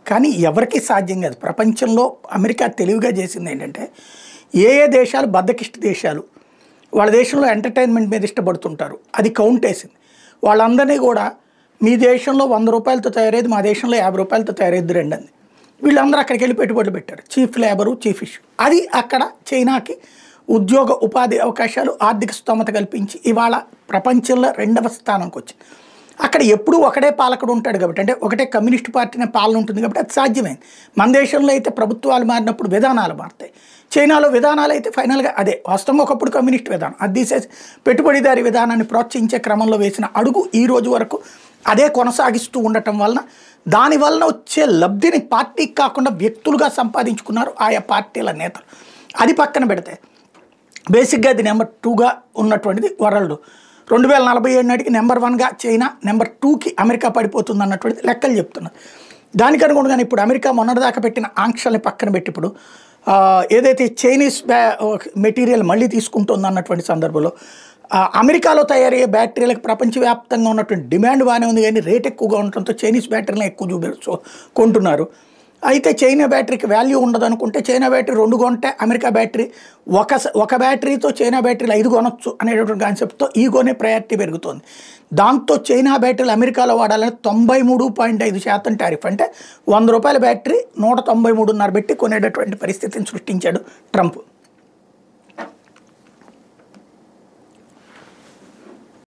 కానీ ఎవరికీ సాధ్యం కాదు. ప్రపంచంలో అమెరికా తెలివిగా చేసింది ఏంటంటే, ఏ ఏ దేశాలు బద్ధకిష్ట దేశాలు, వాళ్ళ దేశంలో ఎంటర్టైన్మెంట్ మీద ఇష్టపడుతుంటారు, అది కౌంట్ వేసింది. వాళ్ళందరినీ కూడా మీ దేశంలో 100 రూపాయలతో తయారయ్యేది మా దేశంలో 50 రూపాయలతో తయారయ్యేది రండి అంది. వీళ్ళందరూ అక్కడికి వెళ్ళి పెట్టుబడులు పెట్టారు. Chief labour, chief issue. అది అక్కడ చైనాకి ఉద్యోగ ఉపాధి అవకాశాలు, ఆర్థిక స్తోమత కల్పించి ఇవాళ ప్రపంచంలో 2వ స్థానంకి వచ్చింది. అక్కడ ఎప్పుడూ ఒకటే పాలకుడు ఉంటాడు కాబట్టి, అంటే ఒకటే కమ్యూనిస్ట్ పార్టీనే పాలన ఉంటుంది కాబట్టి అది సాధ్యమైంది. మన దేశంలో అయితే ప్రభుత్వాలు మారినప్పుడు విధానాలు మారుతాయి. చైనాలో విధానాలు అయితే ఫైనల్గా అదే. వాస్తవంగా ఒకప్పుడు కమ్యూనిస్ట్ విధానం, అది తీసేసి పెట్టుబడిదారీ విధానాన్ని ప్రోత్సహించే క్రమంలో వేసిన అడుగు ఈ రోజు వరకు అదే కొనసాగిస్తూ ఉండటం వలన దానివలన వచ్చే లబ్ధిని పార్టీకి కాకుండా వ్యక్తులుగా సంపాదించుకున్నారు ఆయా పార్టీల నేతలు. అది పక్కన పెడితే బేసిక్గా అది నెంబర్ 2గా ఉన్నటువంటిది వరల్డ్. 2047 నాటికి నెంబర్ 1గా చైనా, నెంబర్ 2కి అమెరికా పడిపోతుంది అన్నటువంటిది లెక్కలు చెప్తున్నారు. దానికి అనుగుణంగానే ఇప్పుడు అమెరికా మొన్నటిదాకా పెట్టిన ఆంక్షల్ని పక్కన పెట్టి ఇప్పుడు ఏదైతే చైనీస్ మెటీరియల్ మళ్ళీ తీసుకుంటుంది అన్నటువంటి సందర్భంలో అమెరికాలో తయారయ్యే బ్యాటరీలకు ప్రపంచవ్యాప్తంగా ఉన్నటువంటి డిమాండ్ బాగానే ఉంది, కానీ రేట్ ఎక్కువగా ఉండటంతో చైనీస్ బ్యాటరీలను ఎక్కువ కొంటున్నారు. అయితే చైనా బ్యాటరీకి వాల్యూ ఉండదు అనుకుంటే చైనా బ్యాటరీ 2 కొంటే అమెరికా బ్యాటరీ ఒక బ్యాటరీతో చైనా బ్యాటరీలు 5 కొనొచ్చు అనేటటువంటి కాన్సెప్ట్తో ఈగోనే ప్రయారిటీ పెరుగుతోంది. దాంతో చైనా బ్యాటరీలు అమెరికాలో వాడాలని 93.5% టారిఫ్, అంటే 100 రూపాయల బ్యాటరీ 193.5 పెట్టి కొనేటటువంటి పరిస్థితిని సృష్టించాడు ట్రంప్.